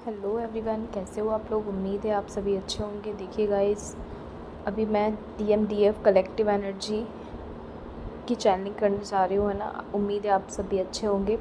Hello everyone, कैसे हो आप लोग। उम्मीद है आप सभी अच्छे होंगे। देखिए गाइस, अभी मैं DMDF कलेक्टिव एनर्जी की चैनलिंग करने जा रही हूँ, है ना। उम्मीद है आप सभी अच्छे होंगे।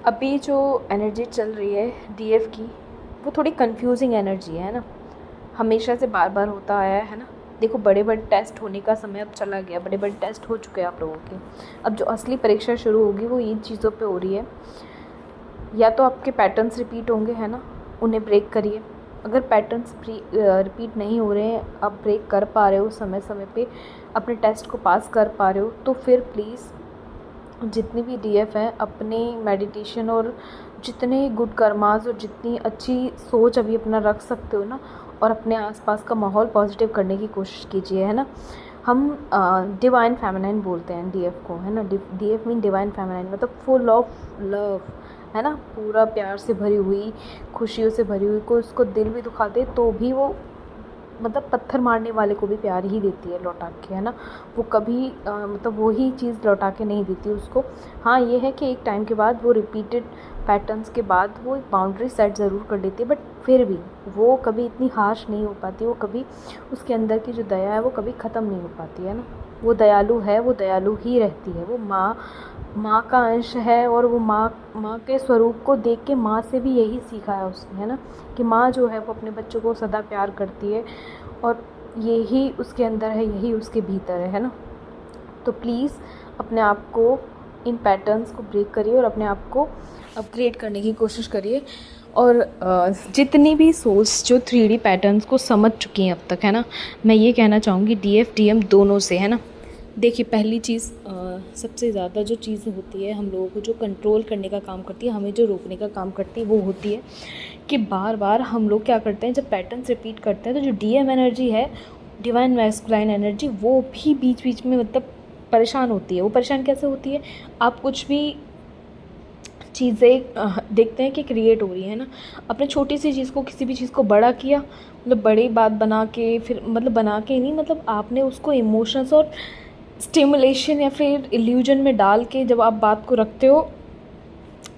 अभी जो एनर्जी चल रही है DF की, वो थोड़ी कंफ्यूजिंग एनर्जी है ना। हमेशा से बार बार होता आया है ना। देखो, बड़े बड़े टेस्ट होने का समय अब चला गया। बड़े बड़े टेस्ट हो चुके हैं आप लोगों के। अब जो असली परीक्षा शुरू होगी वो इन चीज़ों पे हो रही है। या तो आपके पैटर्न्स रिपीट होंगे, है ना, उन्हें ब्रेक करिए। अगर पैटर्न्स रिपीट नहीं हो रहे हैं, आप ब्रेक कर पा रहे हो, समय समय पे अपने टेस्ट को पास कर पा रहे हो, तो फिर प्लीज़ जितनी भी DF है, अपने मेडिटेशन और जितने गुड कर्मास और जितनी अच्छी सोच अभी अपना रख सकते हो ना, और अपने आसपास का माहौल पॉजिटिव करने की कोशिश कीजिए, है ना। हम डिवाइन फेमिनाइन बोलते हैं DF को, है ना। DF मीन डिवाइन फेमिनाइन, मतलब फुल ऑफ लव, है ना। पूरा प्यार से भरी हुई, खुशियों से भरी हुई। कोई उसको दिल भी दुखा दे तो भी वो, मतलब पत्थर मारने वाले को भी प्यार ही देती है लौटा के, है ना। वो कभी मतलब वही चीज़ लौटा के नहीं देती उसको। हाँ, ये है कि एक टाइम के बाद वो रिपीटेड पैटर्न्स के बाद वो एक बाउंड्री सेट ज़रूर कर लेती है, बट फिर भी वो कभी इतनी हार्श नहीं हो पाती। वो कभी, उसके अंदर की जो दया है वो कभी ख़त्म नहीं हो पाती, है ना। वो दयालु है, वो दयालु ही रहती है। वो माँ का अंश है, और वो माँ के स्वरूप को देख के माँ से भी यही सीखा है उसने, है ना, कि माँ जो है वो अपने बच्चों को सदा प्यार करती है, और यही उसके अंदर है, यही उसके भीतर है ना। तो प्लीज़ अपने आप को, इन पैटर्न्स को ब्रेक करिए और अपने आप को अपग्रेड करने की कोशिश करिए। और जितनी भी सोल्स जो 3D पैटर्न्स को समझ चुकी हैं अब तक, है ना, मैं ये कहना चाहूँगी DF DM दोनों से, है ना। देखिए, पहली चीज़, सबसे ज़्यादा जो चीज़ होती है हम लोगों को, जो कंट्रोल करने का काम करती है, हमें जो रोकने का काम करती है, वो होती है कि बार बार हम लोग क्या करते हैं, जब पैटर्न्स रिपीट करते हैं तो जो DM एनर्जी है, डिवाइन मैस्कुलाइन एनर्जी, वो भी बीच बीच में मतलब परेशान होती है। वो परेशान कैसे होती है, आप कुछ भी चीज़ें देखते हैं कि क्रिएट हो रही है ना, अपने छोटी सी चीज़ को, किसी भी चीज़ को बड़ा किया, मतलब बड़ी बात बना के, फिर मतलब बना के नहीं, मतलब आपने उसको इमोशंस और स्टिमुलेशन या फिर इल्यूजन में डाल के जब आप बात को रखते हो,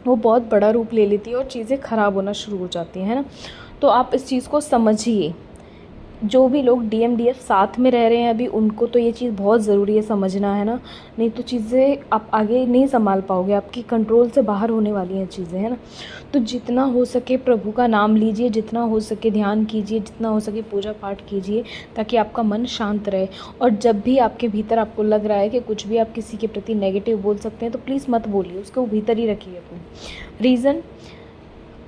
वो बहुत बड़ा रूप ले लेती है और चीज़ें ख़राब होना शुरू हो जाती हैं, है ना। तो आप इस चीज़ को समझिए। जो भी लोग DMDF साथ में रह रहे हैं अभी, उनको तो ये चीज़ बहुत ज़रूरी है समझना, है ना। नहीं तो चीज़ें आप आगे नहीं संभाल पाओगे, आपकी कंट्रोल से बाहर होने वाली हैं चीज़ें, है ना। तो जितना हो सके प्रभु का नाम लीजिए, जितना हो सके ध्यान कीजिए, जितना हो सके पूजा पाठ कीजिए, ताकि आपका मन शांत रहे। और जब भी आपके भीतर आपको लग रहा है कि कुछ भी आप किसी के प्रति नेगेटिव बोल सकते हैं, तो प्लीज़ मत बोलिए, उसको भीतर ही रखिए अपने। रीज़न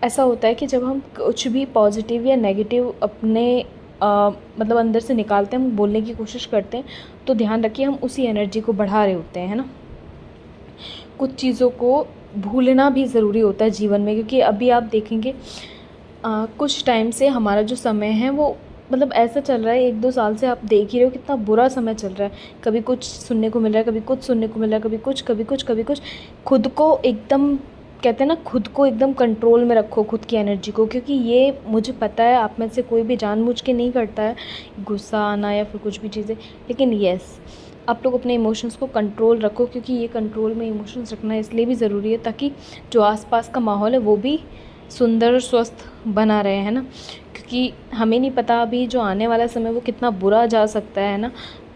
ऐसा होता है कि जब हम कुछ भी पॉजिटिव या नेगेटिव अपने मतलब अंदर से निकालते हैं, हम बोलने की कोशिश करते हैं, तो ध्यान रखिए हम उसी एनर्जी को बढ़ा रहे होते हैं, है ना। कुछ चीज़ों को भूलना भी ज़रूरी होता है जीवन में, क्योंकि अभी आप देखेंगे कुछ टाइम से हमारा जो समय है वो मतलब ऐसा चल रहा है, 1-2 साल से आप देख ही रहे हो कितना बुरा समय चल रहा है। कभी कुछ सुनने को मिल रहा है, कभी कुछ सुनने को मिल रहा है, कभी कुछ, कभी कुछ, कभी कुछ। खुद को एकदम, कहते हैं ना, खुद को एकदम कंट्रोल में रखो, खुद की एनर्जी को, क्योंकि ये मुझे पता है आप में से कोई भी जानबूझ के नहीं करता है गुस्सा आना या फिर कुछ भी चीज़ें, लेकिन यस, आप लोग अपने इमोशंस को कंट्रोल रखो, क्योंकि ये कंट्रोल में इमोशंस रखना इसलिए भी ज़रूरी है ताकि जो आसपास का माहौल है वो भी सुंदर और स्वस्थ बना रहे, है ना। क्योंकि हमें नहीं पता अभी जो आने वाला समय वो कितना बुरा जा सकता है ना।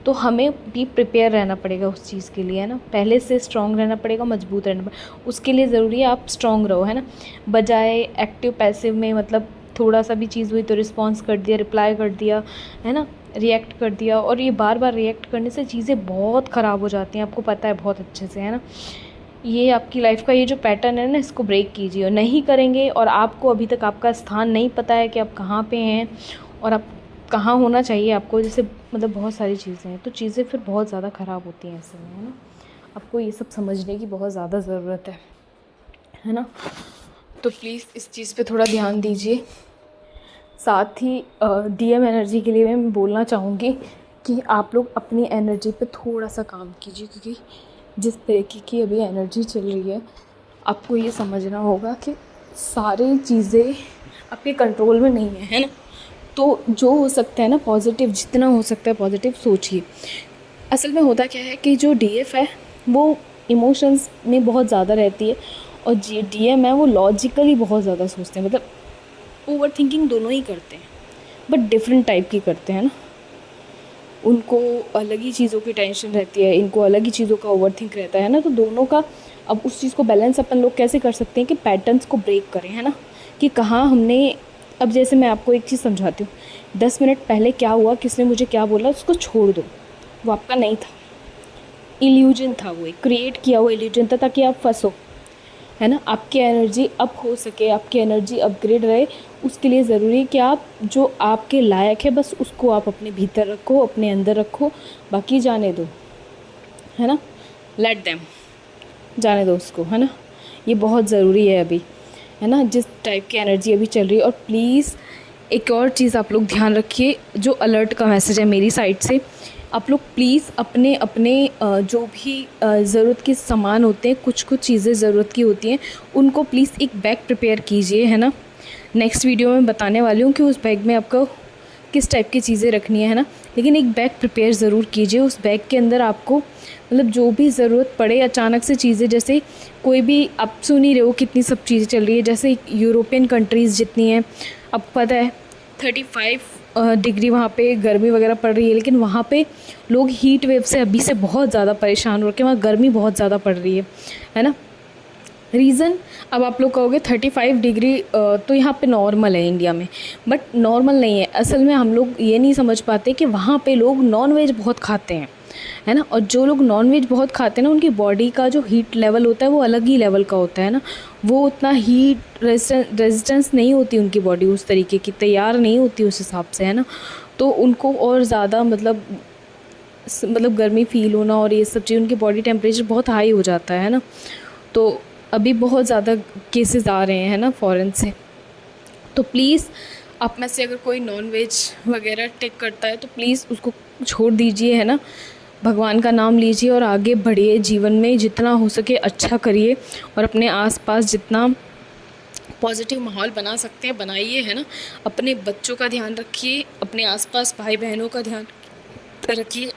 तो हमें भी प्रिपेयर रहना पड़ेगा उस चीज़ के लिए, है ना। पहले से स्ट्रॉन्ग रहना पड़ेगा, मजबूत रहना पड़ेगा। उसके लिए ज़रूरी है आप स्ट्रॉन्ग रहो, है ना। बजाय एक्टिव पैसिव में, मतलब थोड़ा सा भी चीज़ हुई तो रिस्पॉन्स कर दिया, रिप्लाई कर दिया, है ना, रिएक्ट कर दिया। और ये बार बार रिएक्ट करने से चीज़ें बहुत ख़राब हो जाती हैं, आपको पता है बहुत अच्छे से, है ना। ये आपकी लाइफ का ये जो पैटर्न है ना, इसको ब्रेक कीजिए। और नहीं करेंगे, और आपको अभी तक आपका स्थान नहीं पता है कि आप कहाँ पे हैं और आप कहाँ होना चाहिए आपको, जैसे मतलब बहुत सारी चीज़ें हैं, तो चीज़ें फिर बहुत ज़्यादा ख़राब होती हैं ऐसे में, है ना। आपको ये सब समझने की बहुत ज़्यादा ज़रूरत है ना। तो प्लीज़ इस चीज़ पे थोड़ा ध्यान दीजिए। साथ ही DM एनर्जी के लिए मैं बोलना चाहूँगी कि आप लोग अपनी एनर्जी पे थोड़ा सा काम कीजिए, क्योंकि जिस तरीके की अभी एनर्जी चल रही है, आपको ये समझना होगा कि सारी चीज़ें आपके कंट्रोल में नहीं है ना। तो जो हो सकता है ना पॉजिटिव, जितना हो सकता है पॉजिटिव सोचिए। असल में होता क्या है कि जो DF है वो इमोशंस में बहुत ज़्यादा रहती है, और DM है वो लॉजिकली बहुत ज़्यादा सोचते हैं, मतलब ओवर थिंकिंग दोनों ही करते हैं बट डिफरेंट टाइप की करते हैं ना। उनको अलग ही चीज़ों की टेंशन रहती है, इनको अलग ही चीज़ों का ओवर थिंक रहता है ना। तो दोनों का अब उस चीज़ को बैलेंस अपन लोग कैसे कर सकते हैं कि पैटर्न्स को ब्रेक करें, है ना, कि कहाँ हमने, अब जैसे मैं आपको एक चीज़ समझाती हूँ, 10 मिनट पहले क्या हुआ, किसने मुझे क्या बोला, उसको छोड़ दो, वो आपका नहीं था, इल्यूजन था, वो एक क्रिएट किया हुआ इल्यूजन था ताकि आप फंसो, है ना। आपकी एनर्जी अप हो सके, आपकी एनर्जी अपग्रेड रहे, उसके लिए ज़रूरी है कि आप जो आपके लायक है बस उसको आप अपने भीतर रखो, अपने अंदर रखो, बाकी जाने दो, है ना, लेट देम, जाने दो उसको, है ना। ये बहुत ज़रूरी है अभी, है ना, जिस टाइप की एनर्जी अभी चल रही है। और प्लीज़ एक और चीज़ आप लोग ध्यान रखिए, जो अलर्ट का मैसेज है मेरी साइड से, आप लोग प्लीज़ अपने अपने जो भी ज़रूरत के सामान होते हैं, कुछ कुछ चीज़ें ज़रूरत की होती हैं, उनको प्लीज़ एक बैग प्रिपेयर कीजिए, है ना। नेक्स्ट वीडियो में बताने वाली हूँ कि उस बैग में आपको किस टाइप की चीज़ें रखनी है ना, लेकिन एक बैग प्रिपेयर ज़रूर कीजिए। उस बैग के अंदर आपको मतलब जो भी ज़रूरत पड़े, अचानक से चीज़ें, जैसे कोई भी, आप सुन ही रहे हो कितनी सब चीज़ें चल रही है, जैसे यूरोपियन कंट्रीज़ जितनी हैं, आपको पता है 35 डिग्री वहाँ पे गर्मी वगैरह पड़ रही है, लेकिन वहाँ पे लोग हीट वेव से अभी से बहुत ज़्यादा परेशान हो रखे हैं, वहाँ गर्मी बहुत ज़्यादा पड़ रही है ना। रीज़न, अब आप लोग कहोगे 35 डिग्री तो यहाँ पे नॉर्मल है इंडिया में, बट नॉर्मल नहीं है। असल में हम लोग ये नहीं समझ पाते कि वहाँ पे लोग नॉन वेज बहुत खाते हैं, है ना, और जो लोग नॉन वेज बहुत खाते हैं ना, उनकी बॉडी का जो हीट लेवल होता है वो अलग ही लेवल का होता है ना। वो उतना हीट रेजिस्टेंस नहीं होती उनकी बॉडी, उस तरीके की तैयार नहीं होती उस हिसाब से, है ना। तो उनको और ज़्यादा मतलब गर्मी फील होना और ये सब चीज़, उनकी बॉडी टेम्परेचर बहुत हाई हो जाता है ना। तो अभी बहुत ज़्यादा केसेस आ रहे हैं ना फॉरेन से। तो प्लीज़ आप में से अगर कोई नॉन वेज वगैरह टेक करता है तो प्लीज़ उसको छोड़ दीजिए, है ना। भगवान का नाम लीजिए और आगे बढ़िए जीवन में, जितना हो सके अच्छा करिए, और अपने आसपास जितना पॉजिटिव माहौल बना सकते हैं बनाइए, है ना। अपने बच्चों का ध्यान रखिए, अपने आसपास भाई बहनों का ध्यान रखिए।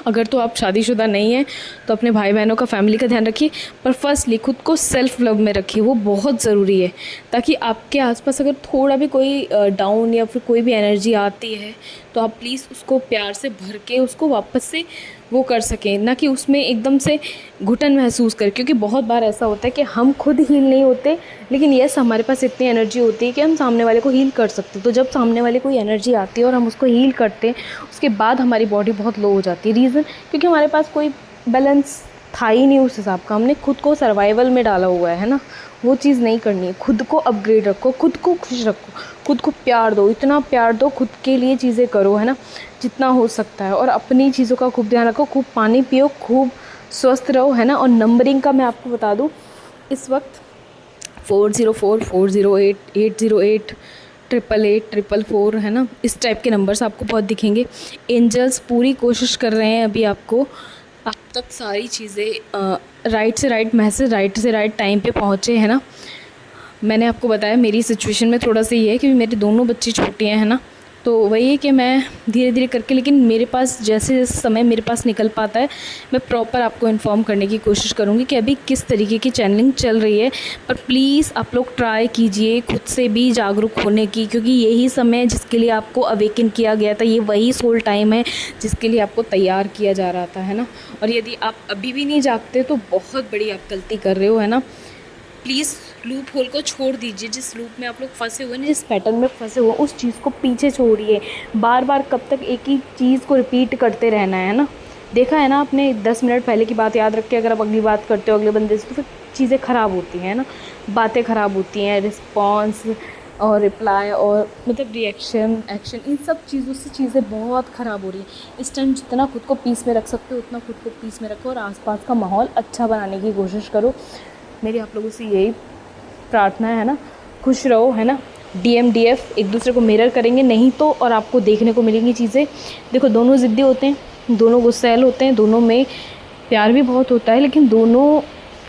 अगर तो आप शादीशुदा नहीं हैं तो अपने भाई बहनों का, फैमिली का ध्यान रखिए, पर फर्स्टली खुद को सेल्फ लव में रखिए, वो बहुत ज़रूरी है, ताकि आपके आसपास अगर थोड़ा भी कोई डाउन या फिर कोई भी एनर्जी आती है तो आप प्लीज़ उसको प्यार से भर के उसको वापस से वो कर सकें, ना कि उसमें एकदम से घुटन महसूस करें। क्योंकि बहुत बार ऐसा होता है कि हम खुद हील नहीं होते, लेकिन यस हमारे पास इतनी एनर्जी होती है कि हम सामने वाले को हील कर सकते हैं। तो जब सामने वाले कोई एनर्जी आती है और हम उसको हील करते हैं, उसके बाद हमारी बॉडी बहुत लो हो जाती है। रीज़न, क्योंकि हमारे पास कोई बैलेंस था ही नहीं उस हिसाब का, हमने खुद को सर्वाइवल में डाला हुआ है ना। वो चीज़ नहीं करनी है। खुद को अपग्रेड रखो, खुद को खुश रखो, खुद को प्यार दो, इतना प्यार दो, खुद के लिए चीज़ें करो, है ना, जितना हो सकता है। और अपनी चीज़ों का खूब ध्यान रखो, खूब पानी पियो, खूब स्वस्थ रहो, है ना। और नंबरिंग का मैं आपको बता दूँ, इस वक्त 404 408 808 888 है ना, इस टाइप के नंबर्स आपको बहुत दिखेंगे। एंजल्स पूरी कोशिश कर रहे हैं अभी आपको, आप तक सारी चीज़ें राइट से राइट मैसेज, राइट से राइट टाइम पे पहुँचे, है ना। मैंने आपको बताया मेरी सिचुएशन में थोड़ा सा ये है कि मेरे दोनों बच्चे छोटे हैं, है ना। तो वही है कि मैं धीरे धीरे करके, लेकिन मेरे पास जैसे जैसे समय मेरे पास निकल पाता है, मैं प्रॉपर आपको इन्फॉर्म करने की कोशिश करूँगी कि अभी किस तरीके की चैनलिंग चल रही है। पर प्लीज़ आप लोग ट्राई कीजिए खुद से भी जागरूक होने की, क्योंकि यही समय जिसके लिए आपको अवेकन किया गया था, ये वही सोल टाइम है जिसके लिए आपको तैयार किया जा रहा था, है ना। और यदि आप अभी भी नहीं जागते तो बहुत बड़ी आप गलती कर रहे हो, है ना। प्लीज़ लूप होल को छोड़ दीजिए, जिस लूप में आप लोग फंसे हुए हैं, जिस पैटर्न में फंसे हुए, उस चीज़ को पीछे छोड़िए। बार बार कब तक एक ही चीज़ को रिपीट करते रहना है ना। देखा है ना आपने, 10 मिनट पहले की बात याद रख के अगर आप अगली बात करते हो अगले बंदे से, तो फिर चीज़ें ख़राब होती हैं ना, बातें ख़राब होती हैं, रिस्पॉन्स और रिप्लाई और मतलब रिएक्शन, एक्शन, इन सब चीज़ों से चीज़ें बहुत ख़राब हो रही हैं। इस टाइम जितना खुद को पीस में रख सकते हो उतना खुद को पीस में रखो और आसपास का माहौल अच्छा बनाने की कोशिश करो। मेरी आप लोगों से यही प्रार्थना है ना। खुश रहो, है ना। DMDF एक दूसरे को मिरर करेंगे, नहीं तो और आपको देखने को मिलेंगी चीज़ें। देखो दोनों ज़िद्दी होते हैं, दोनों गुस्सैल होते हैं, दोनों में प्यार भी बहुत होता है, लेकिन दोनों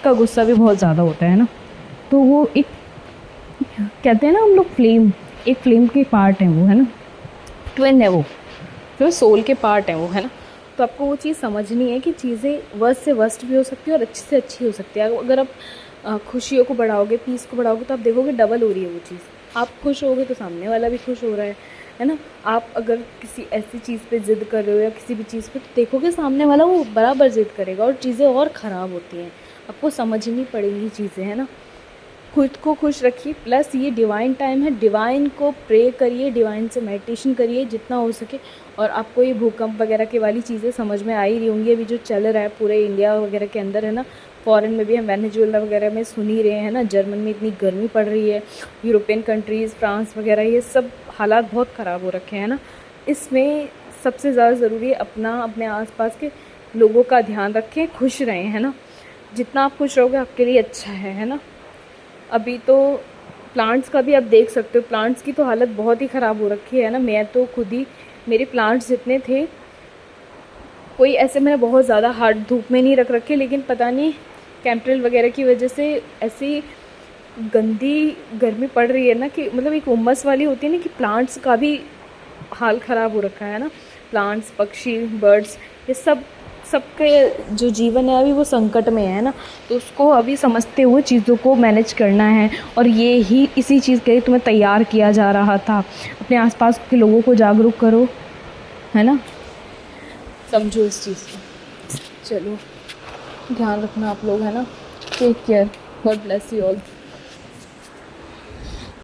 का गुस्सा भी बहुत ज़्यादा होता है ना। तो वो एक कहते हैं ना हम लोग, एक फ्लेम के पार्ट हैं वो, है ना, ट्विन है वो, जो सोल के पार्ट हैं वो, है ना। तो आपको वो चीज़ समझनी है कि चीज़ें वर्स्ट से वर्स्ट भी हो सकती है और अच्छी से अच्छी हो सकती है। अगर आप खुशियों को बढ़ाओगे, पीस को बढ़ाओगे, तो आप देखोगे डबल हो रही है वो चीज़। आप खुश होगे तो सामने वाला भी खुश हो रहा है ना। आप अगर किसी ऐसी चीज़ पे ज़िद कर रहे हो या किसी भी चीज़ पे, तो देखोगे सामने वाला वो बराबर ज़िद करेगा और चीज़ें और ख़राब होती हैं। आपको समझनी पड़ेंगी चीज़ें, है ना। खुद को खुश रखिए, प्लस ये डिवाइन टाइम है, डिवाइन को प्रे करिए, डिवाइन से मेडिटेशन करिए जितना हो सके। और आपको ये भूकंप वगैरह की वाली चीज़ें समझ में आ ही रही होंगी, अभी जो चल रहा है पूरे इंडिया वगैरह के अंदर, है ना। फॉरेन में भी हम वेनेजुएला वगैरह में सुन ही रहे हैं ना, जर्मन में इतनी गर्मी पड़ रही है, यूरोपियन कंट्रीज़, फ्रांस वगैरह, ये सब हालात बहुत ख़राब हो रखे हैं ना। इसमें सबसे ज़्यादा ज़रूरी है अपने आसपास के लोगों का ध्यान रखें, खुश रहें, है ना। जितना आप खुश रहोगे आपके लिए अच्छा है ना। अभी तो प्लांट्स का भी आप देख सकते हो, प्लांट्स की तो हालत बहुत ही ख़राब हो रखी है ना। मैं तो खुद ही, मेरे प्लांट्स जितने थे, कोई ऐसे मैंने बहुत ज़्यादा हार्ड धूप में नहीं रख रखे, लेकिन पता नहीं केमिकल वगैरह की वजह से ऐसी गंदी गर्मी पड़ रही है ना, कि मतलब एक उमस वाली होती है ना, कि प्लांट्स का भी हाल ख़राब हो रखा है ना। प्लांट्स, पक्षी, बर्ड्स, ये सबके जो जीवन है अभी वो संकट में है ना। तो उसको अभी समझते हुए चीज़ों को मैनेज करना है, और ये ही इसी चीज़ के लिए तुम्हें तैयार किया जा रहा था। अपने आसपास के लोगों को जागरूक करो, है ना, समझो इस चीज़ को। चलो, ध्यान रखना आप लोग, है ना। Take care, God bless you all.